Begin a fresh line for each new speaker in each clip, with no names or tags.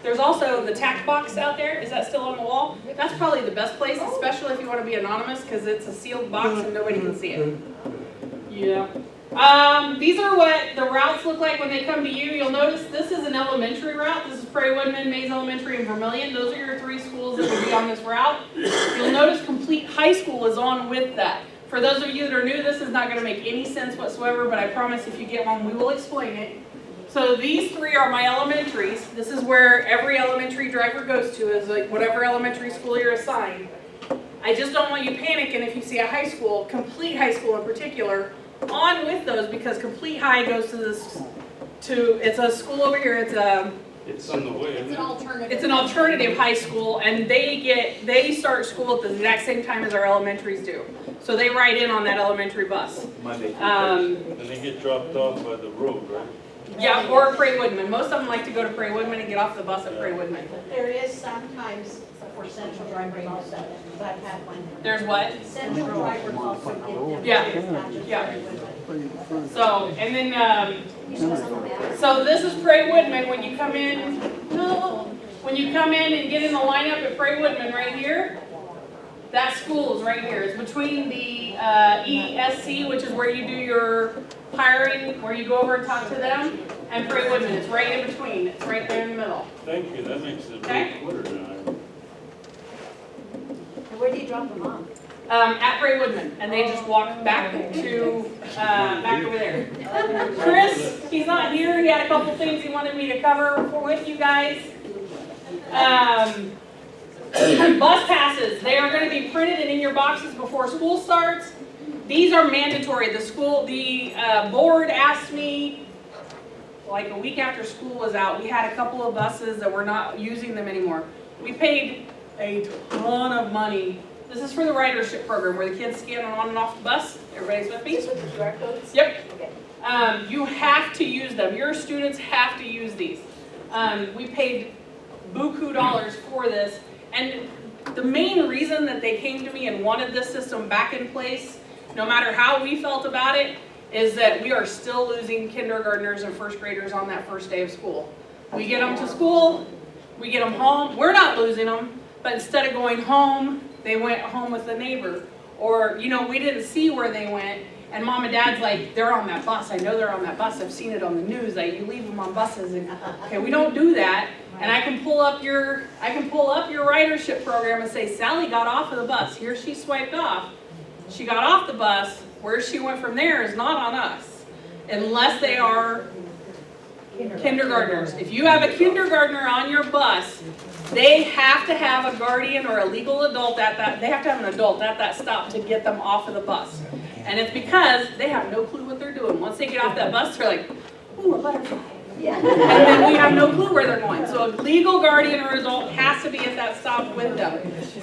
There's also the tack box out there. Is that still on the wall? That's probably the best place, especially if you want to be anonymous, because it's a sealed box and nobody can see it. Yeah. These are what the routes look like when they come to you. You'll notice this is an elementary route. This is Prairie Woodman, Mays Elementary, and Vermilion. Those are your 3 schools that will be on this route. You'll notice Complete High School is on with that. For those of you that are new, this is not going to make any sense whatsoever, but I promise if you get one, we will explain it. So these 3 are my elementaries. This is where every elementary driver goes to, is like whatever elementary school you're assigned. I just don't want you panicking if you see a high school, Complete High School in particular, on with those, because Complete High goes to this, it's a school over here, it's
on the way.
It's an alternative high school, and they start school at the exact same time as our elementaries do. So they ride in on that elementary bus.
Monday. And they get dropped off by the road, right?
Yeah, or Prairie Woodman. Most of them like to go to Prairie Woodman and get off the bus at Prairie Woodman.
There is sometimes for central drivers also, but I've had one.
There's what?
Central drivers also get them.
Yeah. So, and then, so this is Prairie Woodman. When you come in, when you come in and get in the lineup at Prairie Woodman right here, that school is right here. It's between the ESC, which is where you do your hiring, where you go over and talk to them, and Prairie Woodman. It's right in between. It's right there in the middle.
Thank you. That makes it a
Okay.
big quarter now.
Where do you drop them off?
At Prairie Woodman, and they just walk back to back over there. Chris, he's not here. He had a couple things he wanted me to cover with you guys. Bus passes, they are going to be printed and in your boxes before school starts. These are mandatory. The board asked me like a week after school was out. We had a couple of buses that were not using them anymore. We paid a ton of money. This is for the ridership program where the kids scan on and off the bus. Everybody's with me?
Just with the QR codes?
Yep.
Okay.
You have to use them. Your students have to use these. We paid buku dollars for this. And the main reason that they came to me and wanted this system back in place, no matter how we felt about it, is that we are still losing kindergartners and first graders on that first day of school. We get them to school, we get them home. We're not losing them, but instead of going home, they went home with the neighbor. Or, we didn't see where they went, and mom and dad's like, they're on that bus. I know they're on that bus. I've seen it on the news. You leave them on buses. And, okay, we don't do that. And I can pull up your ridership program and say, Sally got off of the bus. Here she swiped off. She got off the bus. Where she went from there is not on us, unless they are kindergartners. If you have a kindergartner on your bus, they have to have a guardian or a legal adult they have to have an adult at that stop to get them off of the bus. And it's because they have no clue what they're doing. Once they get off that bus, they're like, ooh, a butterfly.
Yeah.
And then we have no clue where they're going. So a legal guardian or adult has to be at that stop with them.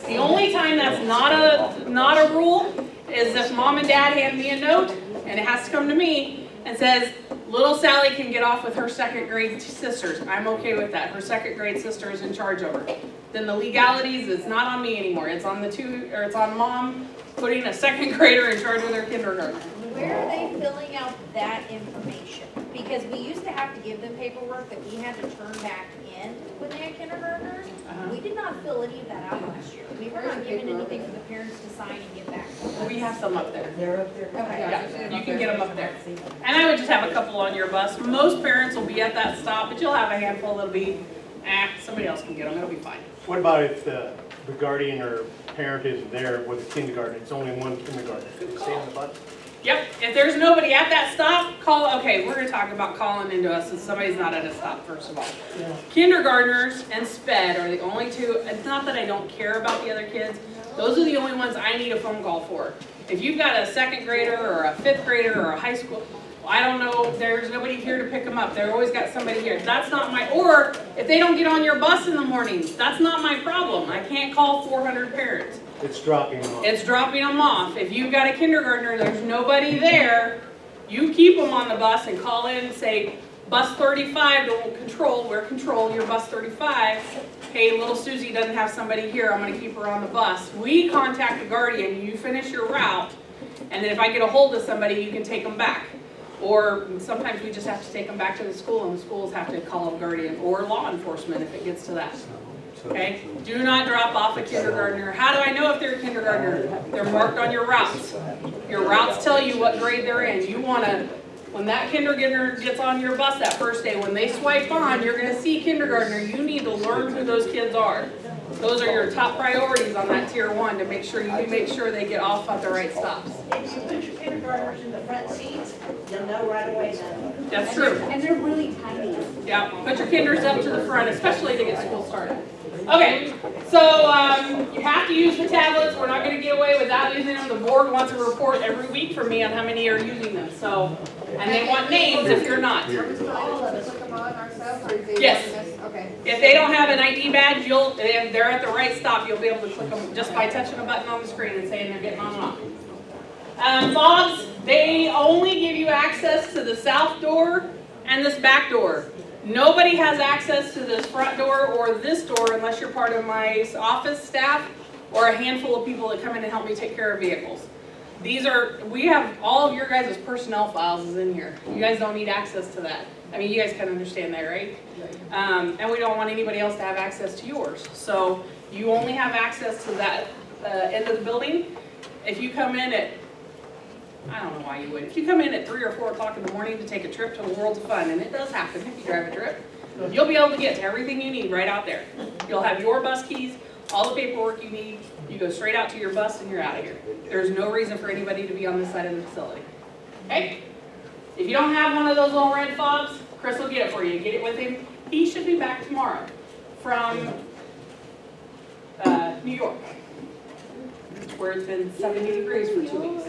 The only time that's not a rule is if mom and dad hand me a note, and it has to come to me, and says, little Sally can get off with her 2nd grade sisters. I'm okay with that. Her 2nd grade sister is in charge of her. Then the legalities, it's not on me anymore. It's on it's on mom putting a 2nd grader in charge of their kindergarten.
Where are they filling out that information? Because we used to have to give them paperwork that we had to turn back in when they had kindergartners. We did not fill any of that out last year. We were not given anything for the parents to sign and get back to us.
We have some up there.
They're up there.
Okay.
Yeah, you can get them up there. And I would just have a couple on your bus. Most parents will be at that stop, but you'll have a handful that'll be, somebody else can get them. It'll be fine.
What about if the guardian or parent isn't there with the kindergarten? It's only one kindergarten. Could they stay on the bus?
Yep, if there's nobody at that stop, okay, we're gonna talk about calling into us if somebody's not at a stop, first of all.
Yeah.
Kindergartners and SPED are the only two, it's not that I don't care about the other kids, those are the only ones I need a phone call for. If you've got a 2nd grader or a 5th grader or a high school, I don't know, there's nobody here to pick them up. They've always got somebody here. That's not or if they don't get on your bus in the morning, that's not my problem. I can't call 400 parents.
It's dropping them off.
It's dropping them off. If you've got a kindergartner and there's nobody there, you keep them on the bus and call in and say, bus 35, we're control, you're bus 35. Hey, little Susie doesn't have somebody here, I'm gonna keep her on the bus. We contact the guardian, you finish your route, and then if I get a hold of somebody, you can take them back. Or sometimes we just have to take them back to the school and the schools have to call a guardian or law enforcement if it gets to that. Okay? Do not drop off a kindergartner. How do I know if they're a kindergartner? They're marked on your routes. Your routes tell you what grade they're in. You want to, when that kindergartner gets on your bus that first day, when they swipe on, you're going to see kindergartner. You need to learn who those kids are. Those are your top priorities on that tier 1 to make sure they get off at the right stops.
If you put your kindergartners in the front seats, you'll know right away then.
That's true.
And they're really tiny.
Yeah, put your kinders up to the front, especially to get school started. Okay, so you have to use the tablets. We're not going to get away without using them. The board wants a report every week from me on how many are using them. So, and they want names if you're not.
Are we still able to click them on ourselves, or is it?
Yes.
Okay.
If they don't have an ID badge, if they're at the right stop, you'll be able to click them just by touching a button on the screen and saying they're getting on and off. Fobs, they only give you access to the south door and this back door. Nobody has access to this front door or this door unless you're part of my office staff or a handful of people that come in and help me take care of vehicles. We have all of your guys' personnel files is in here. You guys don't need access to that. I mean, you guys can understand that, right? And we don't want anybody else to have access to yours. So you only have access to that end of the building. If you come in at, I don't know why you would, if you come in at 3 or 4 o'clock in the morning to take a trip to the Worlds of Fun, and it does happen if you drive a trip, you'll be able to get to everything you need right out there. You'll have your bus keys, all the paperwork you need, you go straight out to your bus and you're out of here. There's no reason for anybody to be on this side of the facility. Okay? If you don't have one of those little red fobs, Chris will get it for you. Get it with him. He should be back tomorrow from New York, where it's been 70 degrees for 2 weeks.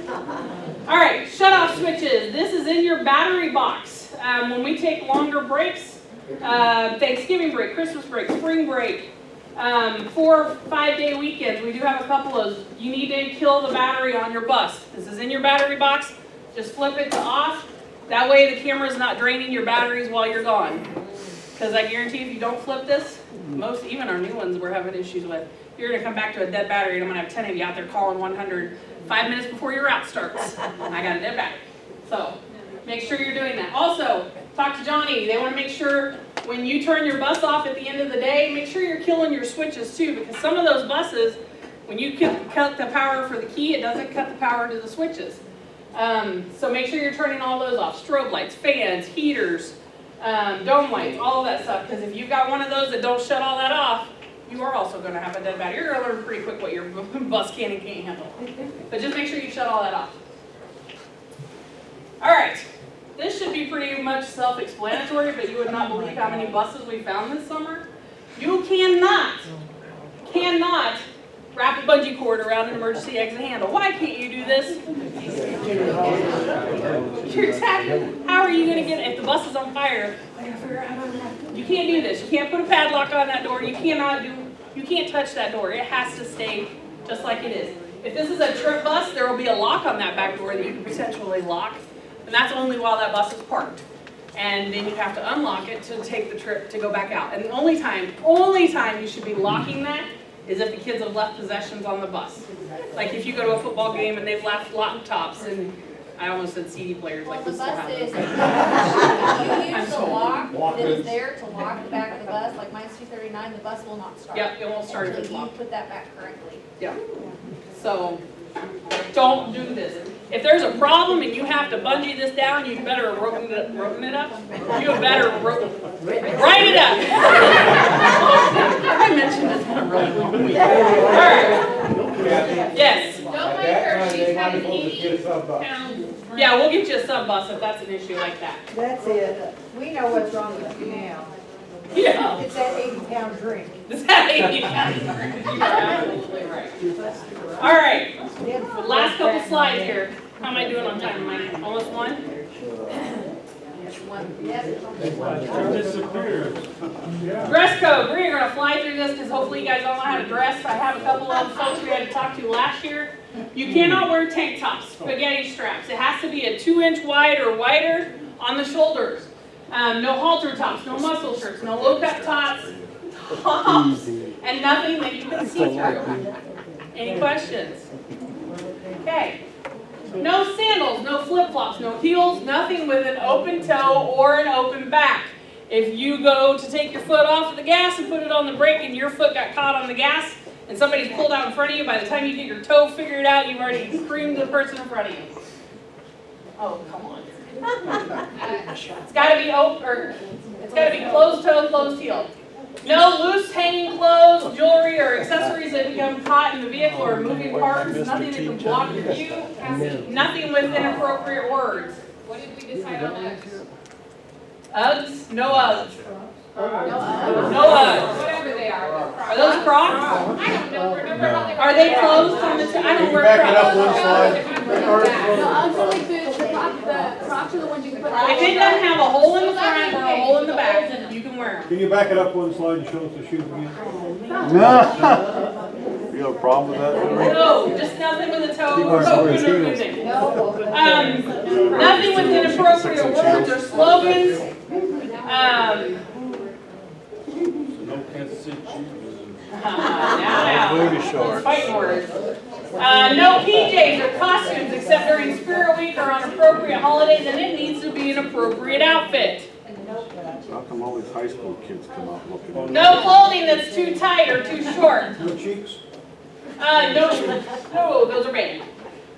All right, shut-off switches. This is in your battery box. When we take longer breaks, Thanksgiving break, Christmas break, spring break, 4 or 5 day weekends, we do have a couple of, you need to kill the battery on your bus. This is in your battery box. Just flip it to off. That way the camera's not draining your batteries while you're gone. Because I guarantee if you don't flip this, even our new ones we're having issues with, you're going to come back to a dead battery and I'm going to have 10 of you out there calling 100 5 minutes before your route starts. I got a dead battery. So make sure you're doing that. Also, talk to Johnny. They want to make sure when you turn your bus off at the end of the day, make sure you're killing your switches too, because some of those buses, when you cut the power for the key, it doesn't cut the power to the switches. So make sure you're turning all those off. Strobe lights, fans, heaters, dome lights, all of that stuff. Because if you've got one of those that don't shut all that off, you are also going to have a dead battery. You're going to learn pretty quick what your bus can and can't handle. But just make sure you shut all that off. All right. This should be pretty much self-explanatory, but you would not believe how many buses we found this summer. You cannot wrap a bungee cord around an emergency exit handle. Why can't you do this? You're exactly. How are you going to get it if the bus is on fire? I gotta figure out how to. You can't do this. You can't put a padlock on that door. You can't touch that door. It has to stay just like it is. If this is a trip bus, there will be a lock on that back door that you can potentially lock, and that's only while that bus is parked. And then you have to unlock it to take the trip to go back out. And the only time you should be locking that is if the kids have left possessions on the bus. Like if you go to a football game and they've left laptops and I almost said CD players.
Well,
like
the
this
bus
still
is,
happens.
you use the lock that is there to lock the back of the bus, like mine's 239, the bus will not start.
Yep, it won't start if it's
until you
locked.
put that back correctly.
Yeah. So don't do this. If there's a problem and you have to bungee this down, you better rope it up. You better write it up. I mentioned this one really long week. All right. Yes.
Don't make her, she's having 80 pounds.
Yeah, we'll get you a sub bus if that's an issue like that.
That's it. We know what's wrong with you now.
Yeah.
It's that 80-pound drink.
Is that 80 pounds? You're absolutely right. All right. Last couple slides here. How am I doing on time? Am I almost one? Dress code. We're going to fly through this because hopefully you guys all know how to dress. I have a couple of folks we had to talk to last year. You cannot wear tank tops, spaghetti straps. It has to be a 2-inch wide or wider on the shoulders. No halter tops, no muscle shirts, no low-cut tops, and nothing that you can see through. Any questions? Okay. No sandals, no flip-flops, no heels, nothing with an open toe or an open back. If you go to take your foot off of the gas and put it on the brake and your foot got caught on the gas and somebody's pulled out in front of you, by the time you get your toe figured out, you've already screamed the person in front of you. Oh, come on. It's gotta be open, or it's gotta be closed toe, closed heel. No loose hanging clothes, jewelry, or accessories that become caught in the vehicle or moving parts, nothing that can block your view, nothing with inappropriate words.
What did we decide on next?
Uggs, no Uggs.
No,
No Uggs.
whatever they are.
Are those Crocs?
I don't know, remember how they were.
Are they closed on the, I don't wear
Back it up
Crocs.
one slide.
The Crocs are the ones you can put.
If it doesn't have a hole in the front or a hole in the back, you can wear them.
Can you back it up one slide and show us the shoes again?
You have a problem with that?
No, just nothing with a toe or
wearing
open or
heels.
anything. Nothing with inappropriate words or slogans.
No Kansas City Chiefs.
Now,
Booty shorts.
fighting words. No PJs or costumes except during Spirit Week or on appropriate holidays, and it needs to be an appropriate outfit.
How come all these high school kids come out looking?
No clothing that's too tight or too short.
No cheeks?
No, those are banned.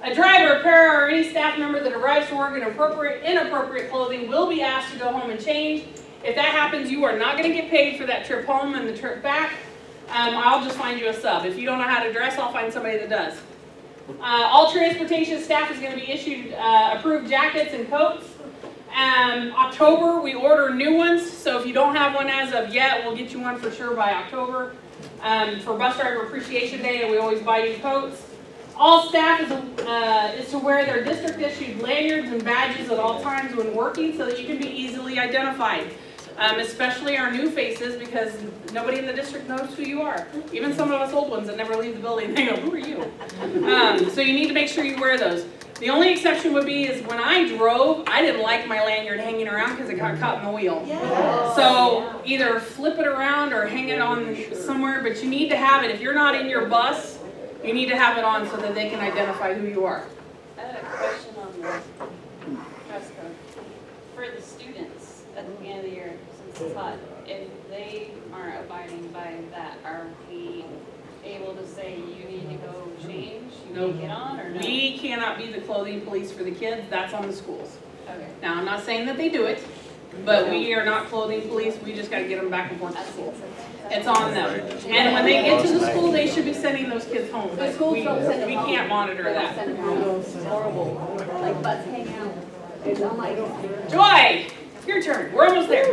A driver, para, or any staff member that arrives to work in inappropriate clothing will be asked to go home and change. If that happens, you are not going to get paid for that trip home and the trip back. I'll just find you a sub. If you don't know how to dress, I'll find somebody that does. All transportation staff is going to be issued approved jackets and coats. October, we order new ones, so if you don't have one as of yet, we'll get you one for sure by October. For Bus Driver Appreciation Day, we always buy you coats. All staff is to wear their district-issued lanyards and badges at all times when working so that you can be easily identified. Especially our new faces, because nobody in the district knows who you are. Even some of us old ones that never leave the building, they go, who are you? So you need to make sure you wear those. The only exception would be is when I drove, I didn't like my lanyard hanging around because it got caught in the wheel.
Yeah.
So either flip it around or hang it on somewhere, but you need to have it. If you're not in your bus, you need to have it on so that they can identify who you are.
I had a question on the dress code. For the students at the beginning of the year, since it's hot, if they aren't abiding by that, are we able to say you need to go change, you need to get on, or no?
We cannot be the clothing police for the kids, that's on the schools.
Okay.
Now, I'm not saying that they do it, but we are not clothing police, we just gotta get them back and forth to school. It's on them. And when they get to the school, they should be sending those kids home, but we can't monitor that.
It's horrible, like butts hang out. It's, I'm like,
Joy, your turn, we're almost there.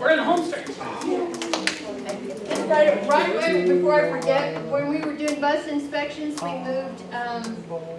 We're in the home stretch.
right before I forget, when we were doing bus inspections,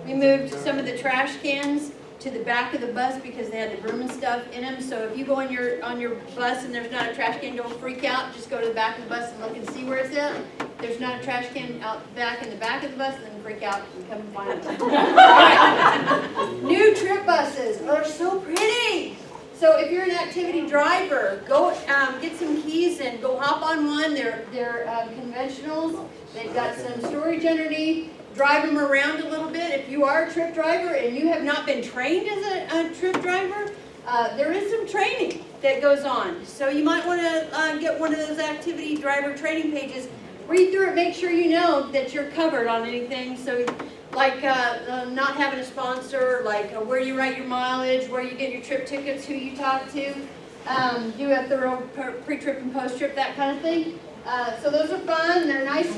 we moved some of the trash cans to the back of the bus because they had the broom and stuff in them. So if you go on your bus and there's not a trash can, don't freak out. Just go to the back of the bus and look and see where it's at. If there's not a trash can out back in the back of the bus, then freak out and come and find it. All right. New trip buses are so pretty. So if you're an activity driver, go get some keys and go hop on one. They're conventionals. They've got some storage underneath. Drive them around a little bit. If you are a trip driver and you have not been trained as a trip driver, there is some training that goes on. So you might want to get one of those activity driver training pages. Read through it, make sure you know that you're covered on anything. So like not having a sponsor, like where you write your mileage, where you get your trip tickets, who you talk to, do a thorough pre-trip and post-trip, that kind of thing. So those are fun. They're nice,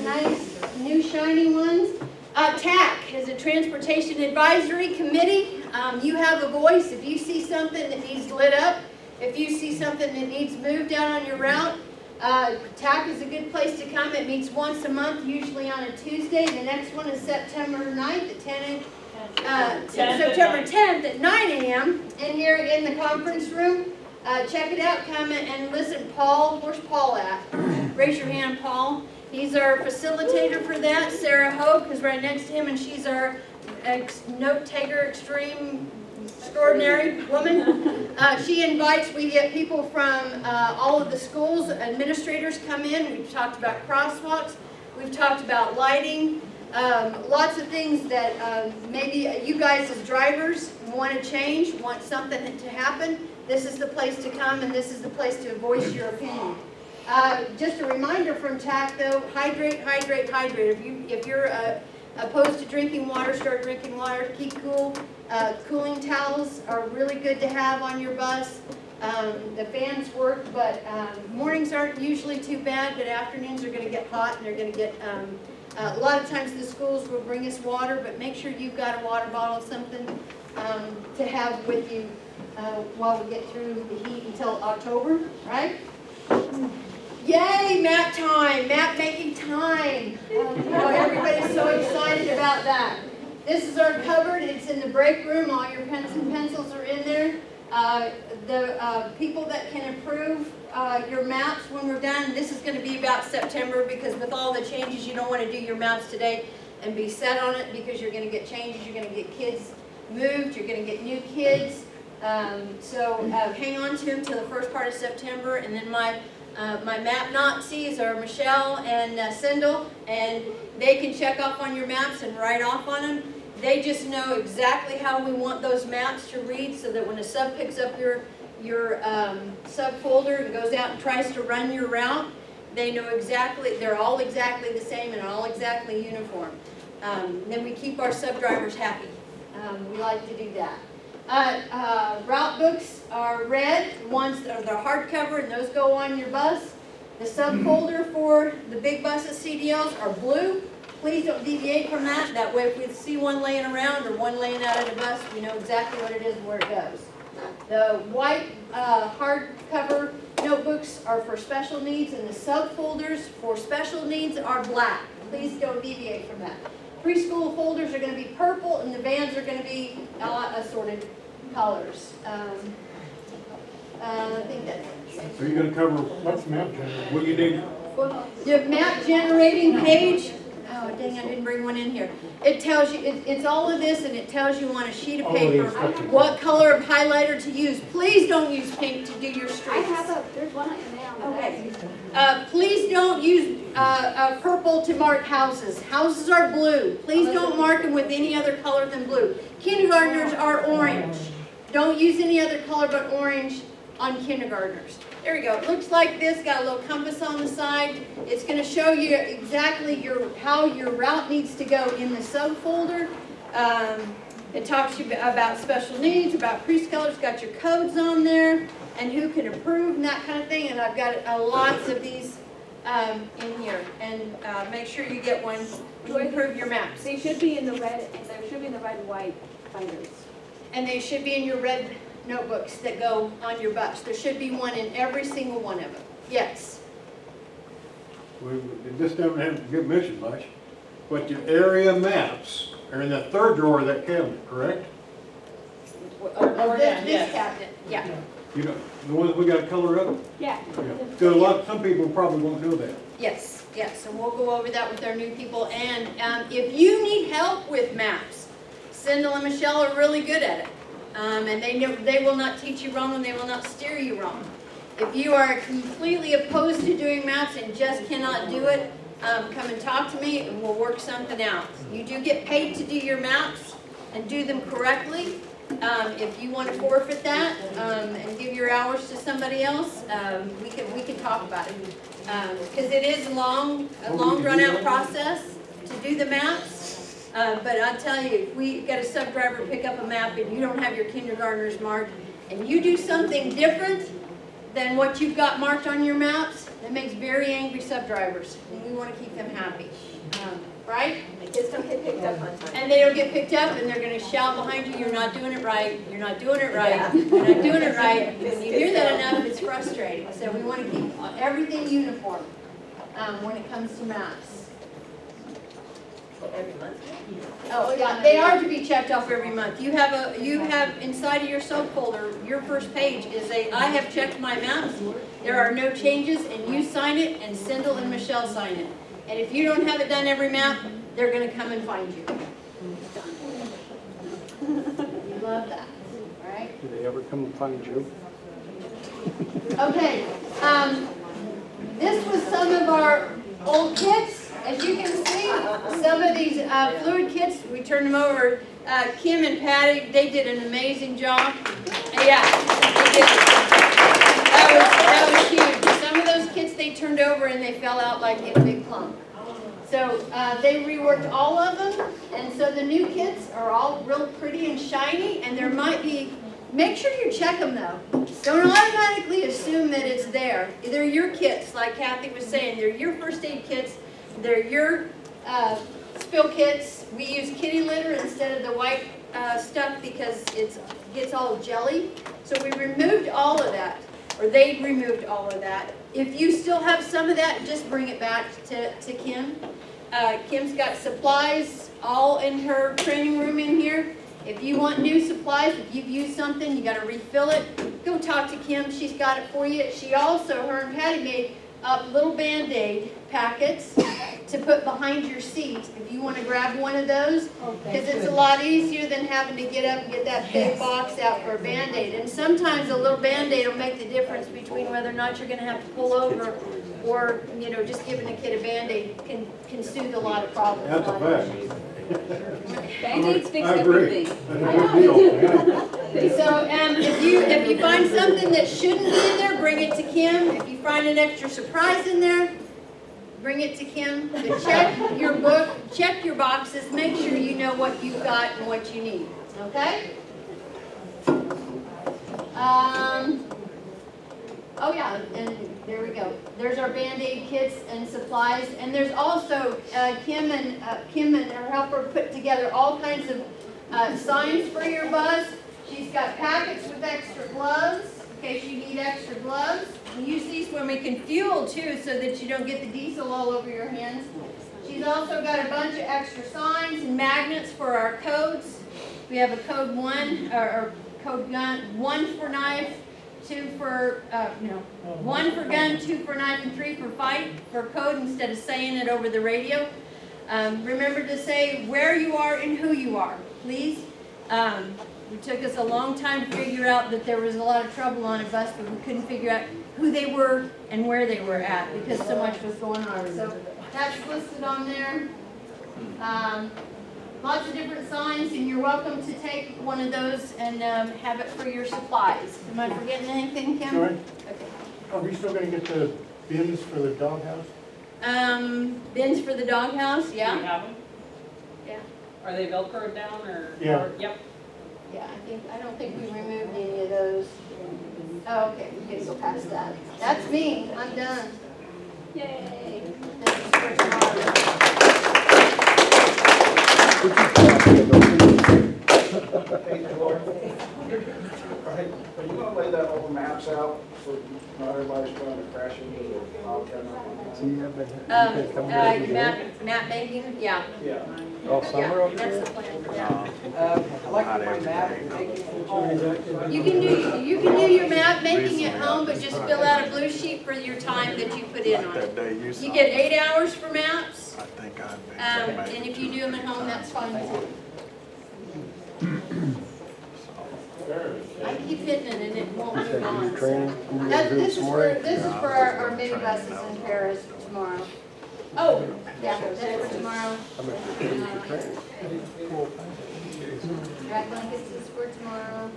new shiny ones. TAC is a Transportation Advisory Committee. You have a voice. If you see something that needs lit up, if you see something that needs moved down on your route, TAC is a good place to come. It meets once a month, usually on a Tuesday. The next one is September 9th at September 10th at 9 a.m. in here in the conference room. Check it out, come and listen. Paul, where's Paul at? Raise your hand, Paul. He's our facilitator for that. Sarah Hope is right next to him, and she's our note taker, extreme, extraordinary woman. She invites, we get people from all of the schools, administrators come in. We've talked about crosswalks. We've talked about lighting. Lots of things that maybe you guys as drivers want to change, want something to happen. This is the place to come, and this is the place to voice your opinion. Just a reminder from TAC though, hydrate, hydrate, hydrate. If you're opposed to drinking water, start drinking water, keep cool. Cooling towels are really good to have on your bus. The fans work, but mornings aren't usually too bad, but afternoons are going to get hot, and they're going to get, a lot of times the schools will bring us water, but make sure you've got a water bottle, something to have with you while we get through the heat until October, right? Yay, map time, map making time. Oh, everybody's so excited about that. This is our cupboard, it's in the break room, all your pens and pencils are in there. The people that can approve your maps when we're done, this is going to be about September, because with all the changes, you don't want to do your maps today and be set on it, because you're going to get changes, you're going to get kids moved, you're going to get new kids. So hang on to them till the first part of September, and then my map Nazis are Michelle and Sindel, and they can check off on your maps and write off on them. They just know exactly how we want those maps to read, so that when a sub picks up your sub folder and goes out and tries to run your route, they know exactly, they're all exactly the same and all exactly uniform. Then we keep our sub drivers happy. We like to do that. Route books are red, the ones that are the hardcover, and those go on your bus. The sub folder for the big buses, CDLs, are blue. Please don't deviate from that. That way if we see one laying around or one laying out of the bus, we know exactly what it is and where it goes. The white hardcover notebooks are for special needs, and the subfolders for special needs are black. Please don't deviate from that. Preschool folders are going to be purple, and the vans are going to be assorted colors. I think that's it.
So you're gonna cover
What's map generator?
what you need?
The map generating page, oh dang, I didn't bring one in here. It tells you, it's all of this, and it tells you on a sheet of paper what color of highlighter to use. Please don't use pink to do your streets.
there's one in there.
Okay. Please don't use purple to mark houses. Houses are blue. Please don't mark them with any other color than blue. Kindergartners are orange. Don't use any other color but orange on kindergartners. There we go. It looks like this. Got a little compass on the side. It's going to show you exactly how your route needs to go in the subfolder. It talks to you about special needs, about preschoolers. Got your codes on there, and who can approve and that kind of thing. And I've got lots of these in here. And make sure you get one to improve your maps.
They should be in the red, and they should be in the red and white binders.
And they should be in your red notebooks that go on your bus. There should be one in every single one of them. Yes.
This doesn't get mentioned much, but your area maps are in the third drawer of that cabinet, correct?
This cabinet, yeah.
You know, the ones we got color up?
Yeah.
Because some people probably won't know that.
Yes, yes. And we'll go over that with our new people. And if you need help with maps, Sindel and Michelle are really good at it. And they will not teach you wrong, and they will not steer you wrong. If you are completely opposed to doing maps and just cannot do it, come and talk to me and we'll work something out. You do get paid to do your maps and do them correctly. If you want to forfeit that and give your hours to somebody else, we can talk about it. Because it is a long drawn-out process to do the maps. But I'll tell you, if we got a sub driver pick up a map and you don't have your kindergartners marked, and you do something different than what you've got marked on your maps, that makes very angry sub drivers, and we want to keep them happy. Right?
The kids don't get picked up on time.
And they don't get picked up, and they're going to shout behind you, "You're not doing it right. You're not doing it right. You're not doing it right." When you hear that enough, it's frustrating. So we want to keep everything uniform when it comes to maps.
Every month.
Oh, yeah, they are to be checked off every month. You have inside of your subfolder, your first page is I have checked my maps. There are no changes, and you sign it, and Sindel and Michelle sign it. And if you don't have it done every map, they're going to come and find you. You love that, right?
Do they ever come and find you?
Okay, this was some of our old kits. as you can see, some of these fluid kits, we turned them over. Kim and Patty, they did an amazing job. Yeah, they did. That was huge. Some of those kits they turned over and they fell out like in a big clump. So they reworked all of them, and so the new kits are all real pretty and shiny, and there might be, make sure you check them though. Don't automatically assume that it's there. They're your kits, like Kathy was saying, they're your first aid kits, they're your spill kits. We use kitty litter instead of the white stuff because it gets all jelly. So we removed all of that, or they removed all of that. If you still have some of that, just bring it back to Kim. Kim's got supplies all in her training room in here. If you want new supplies, if you've used something, you got to refill it, go talk to Kim. She's got it for you. She also, her and Patty made up little Band-Aid packets to put behind your seat if you want to grab one of those, because it's a lot easier than having to get up and get that big box out for a Band-Aid. And sometimes a little Band-Aid will make the difference between whether or not you're going to have to pull over, or, you know, just giving a kid a Band-Aid can soothe a lot of problems.
That's a fact.
Band-Aids fix
I agree.
everything.
That's a good deal.
So if you find something that shouldn't be in there, bring it to Kim. If you find an extra surprise in there, bring it to Kim. But check your book, check your boxes, make sure you know what you've got and what you need. Okay? Oh yeah, and there we go. There's our Band-Aid kits and supplies, and there's also Kim and her helper put together all kinds of signs for your bus. She's got packets with extra gloves in case you need extra gloves. We use these when we can fuel too, so that you don't get the diesel all over your hands. She's also got a bunch of extra signs and magnets for our codes. We have a code 1 or code gun, 1 for knife, 2 for, 1 for gun, 2 for knife, and 3 for fight, for code instead of saying it over the radio. Remember to say where you are and who you are, please. It took us a long time to figure out that there was a lot of trouble on a bus, but we couldn't figure out who they were and where they were at because so much was going on. So that's listed on there. Lots of different signs, and you're welcome to take one of those and have it for your supplies. Am I forgetting anything, Kim?
Sorry?
Okay.
Are we still gonna get the bins for the doghouse?
Bins for the doghouse,
Do
yeah?
you have them?
Yeah.
Are they Velcroed down or?
Yeah.
Yep.
Yeah, I don't think we removed any of those. Oh, okay, we can go past that. That's me, I'm done. Yay. This is for tomorrow.
Right, are you gonna lay that all the maps out so not everybody's trying to crash into the Bobcat?
Map making, yeah.
Yeah.
All
Yeah, that's the plan, yeah.
I like my map and making it home.
You can do your map making at home, but just fill out a blue sheet for your time that you put in on it. You get 8 hours for maps, and if you do them at home, that's fine too. I keep hitting it and it won't move on. This is for our minibuses in Paris tomorrow. Oh, yeah, that's for tomorrow. Dry blankets is for tomorrow.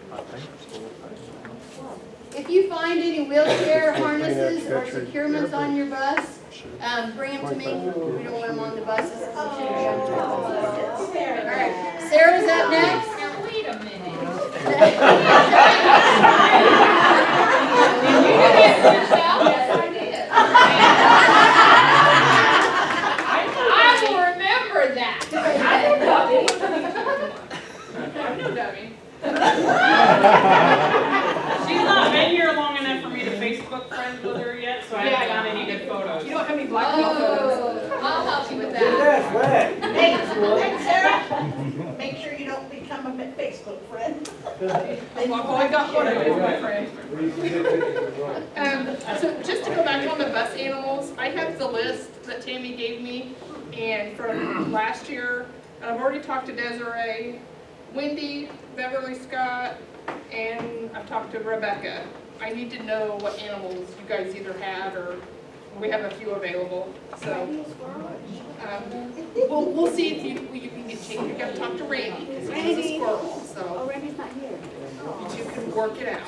If you find any wheelchair harnesses or securements on your bus, bring them to me. We don't want them on the buses. They shouldn't be on the buses. All right, Sarah's up next.
Now, wait a minute. Yes, I did. I will remember that. I'm no dummy.
She's not been here long enough for me to Facebook friends with her yet, so I haven't got any good photos.
You don't have any black photos. I'll help you with that.
That's wet.
Hey, Sarah, make sure you don't become a Facebook friend.
I got photos, my friend. So just to go back on the bus animals, I have the list that Tammy gave me, and from last year, I've already talked to Desiree, Wendy, Beverly Scott, and I've talked to Rebecca. I need to know what animals you guys either had or we have a few available, so. We'll see if you can get changed. You gotta talk to Randy, because he's a squirrel, so
Randy's not here.
you two can work it out.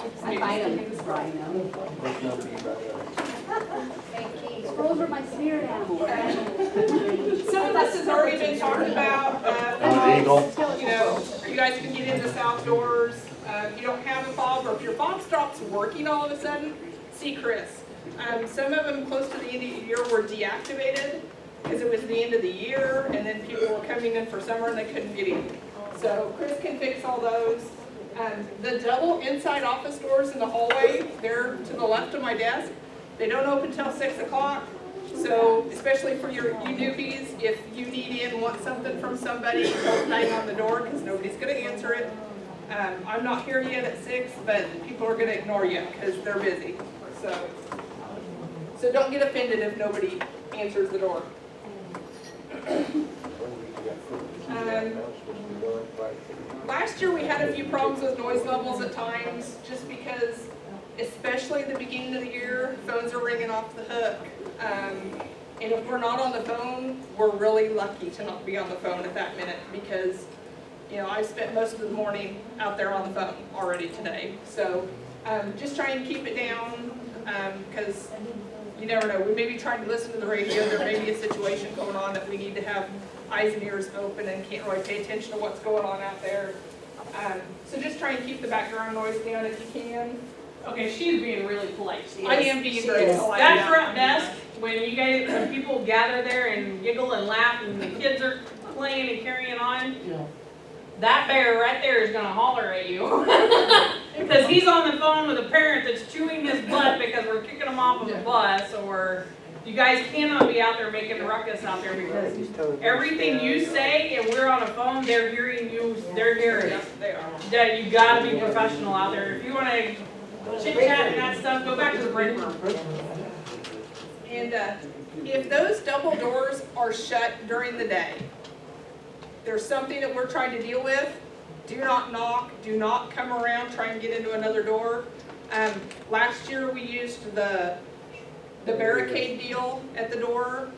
Squirrels are my spirit animal.
Some of this has already been talked about. You know, you guys can get in this outdoors. If you don't have a fob, or if your fob stops working all of a sudden, see Chris. Some of them close to the end of the year were deactivated because it was the end of the year, and then people were coming in for summer and they couldn't get in. So Chris can fix all those. The double inside office doors in the hallway, they're to the left of my desk. They don't open till 6 o'clock. So especially for you newbies, if you need in, want something from somebody, don't bang on the door because nobody's going to answer it. I'm not here yet at 6, but people are going to ignore you because they're busy. So don't get offended if nobody answers the door. Last year we had a few problems with noise levels at times, just because, especially at the beginning of the year, phones are ringing off the hook. And if we're not on the phone, we're really lucky to not be on the phone at that minute, because, you know, I spent most of the morning out there on the phone already today. So just trying to keep it down, because you never know. We may be trying to listen to the radio. There may be a situation going on that we need to have eyes and ears open and can't really pay attention to what's going on out there. So just try and keep the background noise down if you can.
Okay, she's being really polite.
I am being very polite.
That
yeah.
front desk, when people gather there and giggle and laugh and the kids are playing and carrying on, that bear right there is gonna holler at you. Because he's on the phone with a parent that's chewing his butt because we're kicking him off of the bus, or you guys cannot be out there making a ruckus out there, because everything you say and we're on a phone, they're hearing you, they're hearing it.
They are.
That you gotta be professional out there. If you wanna chit chat and that stuff, go back to the break room.
And if those double doors are shut during the day, there's something that we're trying to deal with, do not knock, do not come around, try and get into another door. Last year we used the barricade deal at the door.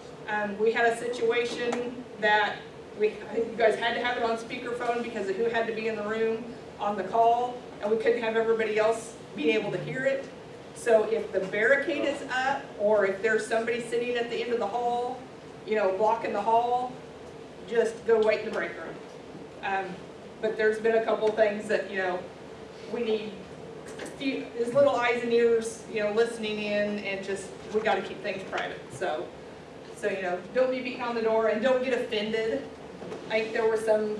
We had a situation that I think you guys had to have it on speakerphone because of who had to be in the room on the call, and we couldn't have everybody else being able to hear it. So if the barricade is up, or if there's somebody sitting at the end of the hall, you know, blocking the hall, just go wait in the break room. But there's been a couple things that, you know, we need as little eyes and ears, you know, listening in, and just, we gotta keep things private. So, you know, don't be beating on the door and don't get offended. I think there were some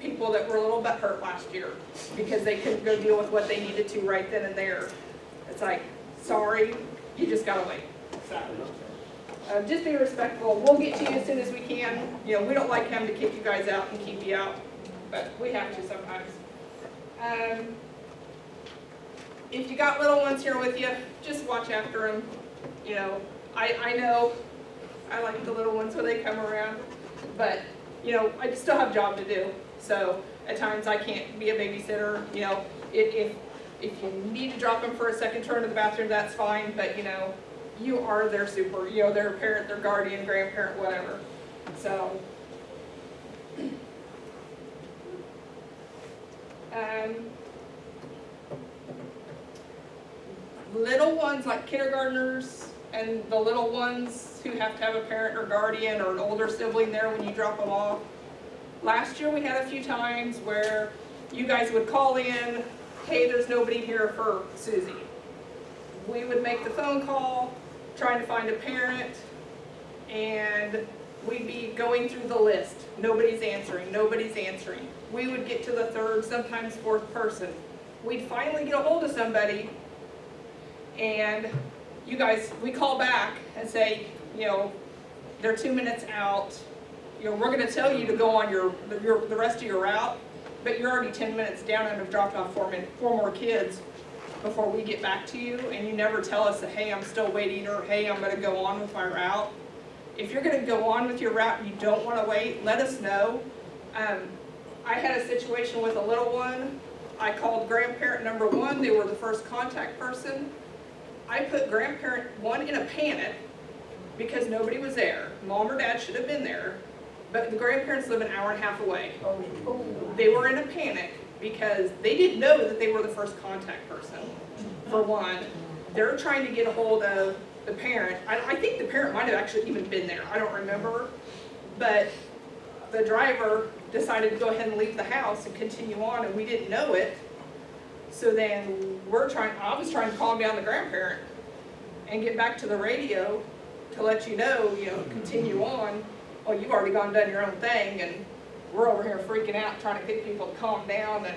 people that were a little bit hurt last year because they couldn't go deal with what they needed to right then and there. It's like, sorry, you just gotta wait. So, just be respectful. We'll get to you as soon as we can. You know, we don't like having to kick you guys out and keep you out, but we have to sometimes. If you got little ones here with you, just watch after them. You know, I know I like the little ones when they come around, but, you know, I still have a job to do. So at times I can't be a babysitter. You know, if you need to drop them for a second turn to the bathroom, that's fine, but, you know, you are their you know, their parent, their guardian, grandparent, whatever. So, little ones like kindergartners and the little ones who have to have a parent or guardian or an older sibling there when you drop them off. Last year we had a few times where you guys would call in, hey, there's nobody here for Susie. We would make the phone call, trying to find a parent, and we'd be going through the list. Nobody's answering, nobody's answering. We would get to the third, sometimes fourth person. We'd finally get a hold of somebody, and you guys, we call back and say, you know, they're 2 minutes out. You know, we're gonna tell you to go on the rest of your route, but you're already 10 minutes down and have dropped off four more kids before we get back to you, and you never tell us that, hey, I'm still waiting, or hey, I'm gonna go on with my route. If you're gonna go on with your route and you don't wanna wait, let us know. I had a situation with a little one. I called grandparent number 1, they were the first contact person. I put grandparent 1 in a panic because nobody was there. Mom or dad should have been there, but the grandparents live an hour and a half away. They were in a panic because they didn't know that they were the first contact person, for one. They're trying to get a hold of the parent. I think the parent might have actually even been there, I don't remember. But the driver decided to go ahead and leave the house and continue on, and we didn't know it. So then I was trying to calm down the grandparent and get back to the radio to let you know, continue on. Well, you've already gone and done your own thing, and we're over here freaking out, trying to get people to calm down. And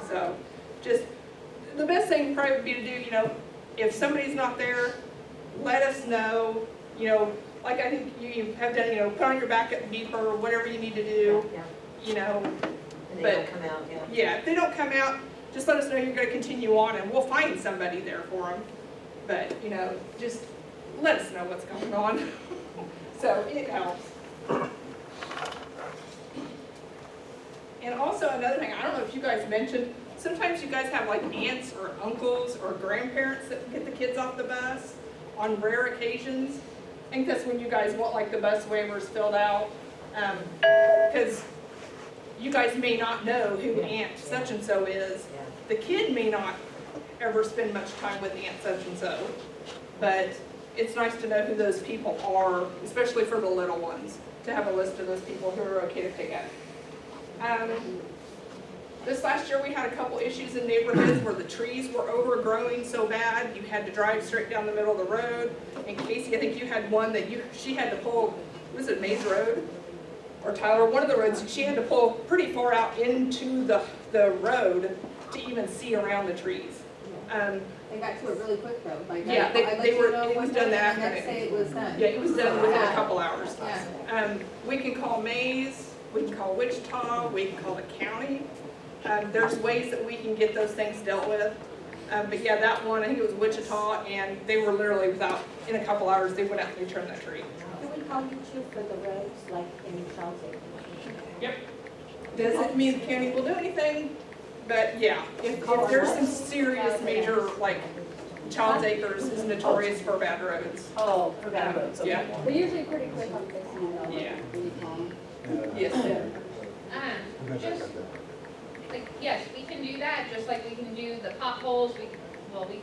so just, the best thing probably would be to do, if somebody's not there, let us know, like I think you have done, put on your backup beeper or whatever you need to do,
And they
but-
don't come out, yeah.
Yeah, if they don't come out, just let us know you're gonna continue on and we'll find somebody there for them. But, just let us know what's going on. So it helps. And also another thing, I don't know if you guys mentioned, sometimes you guys have like aunts or uncles or grandparents that get the kids off the bus on rare occasions. I think that's when you guys want like the bus waivers filled out. Because you guys may not know who Aunt such and so is. The kid may not ever spend much time with Aunt such and so, but it's nice to know who those people are, especially for the little ones, to have a list of those people who are okay to pick up. This last year we had a couple issues in neighborhoods where the trees were overgrowing so bad you had to drive straight down the middle of the road. And Casey, I think you had one that she had to pull, was it Maze Road? Or Tyler, one of the roads, she had to pull pretty far out into the road to even see around the trees.
They got to it really quick though. Like,
Yeah,
I
they
let you
were,
know
it was
one
done
day
that
and the next day it was done.
Yeah, it was done within a couple hours.
Yeah.
We can call Maze, we can call Wichita, we can call the county. There's ways that we can get those things dealt with. But yeah, that one, I think it was Wichita, and they were literally in a couple hours, they went out and returned that tree.
Can we call you too for the roads, like in Charles?
Yep. Doesn't mean the county will do anything, but yeah, if there's some serious major, like, Child's Acres is notorious for bad roads.
Oh, for bad roads, okay.
Yeah,
We're usually pretty quick on fixing it all.
Yeah.
When you call 'em.
yes,
Just, like, yes, we can do that, just like we can do the potholes, we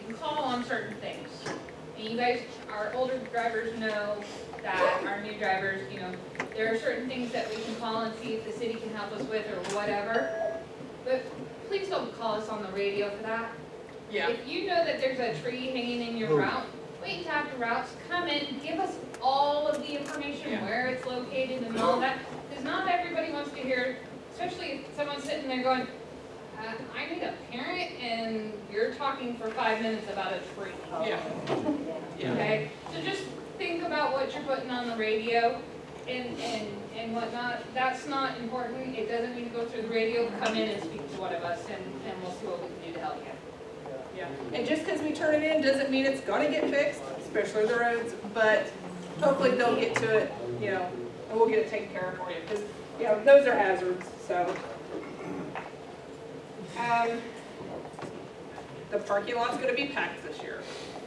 can call on certain things. And you guys, our older drivers know that our new drivers, there are certain things that we can call and see if the city can help us with or whatever. But please don't call us on the radio for that.
yeah.
If you know that there's a tree hanging in your route, wait until after routes, come in, give us all of the information,
Yeah.
where it's located and all that. Because not everybody wants to hear, especially if someone's sitting there going, I need a parent and you're talking for 5 minutes about a tree.
Yeah. Yeah.
Okay, so just think about what you're putting on the radio and whatnot. That's not important. It doesn't need to go through the radio. Come in and speak to one of us and we'll see what we can do to help you.
Yeah, and just because we turn it in doesn't mean it's gonna get fixed, especially the roads, but hopefully they'll get to it, and we'll get it taken care of for you, because, those are hazards, so. The parking lot's gonna be packed this year.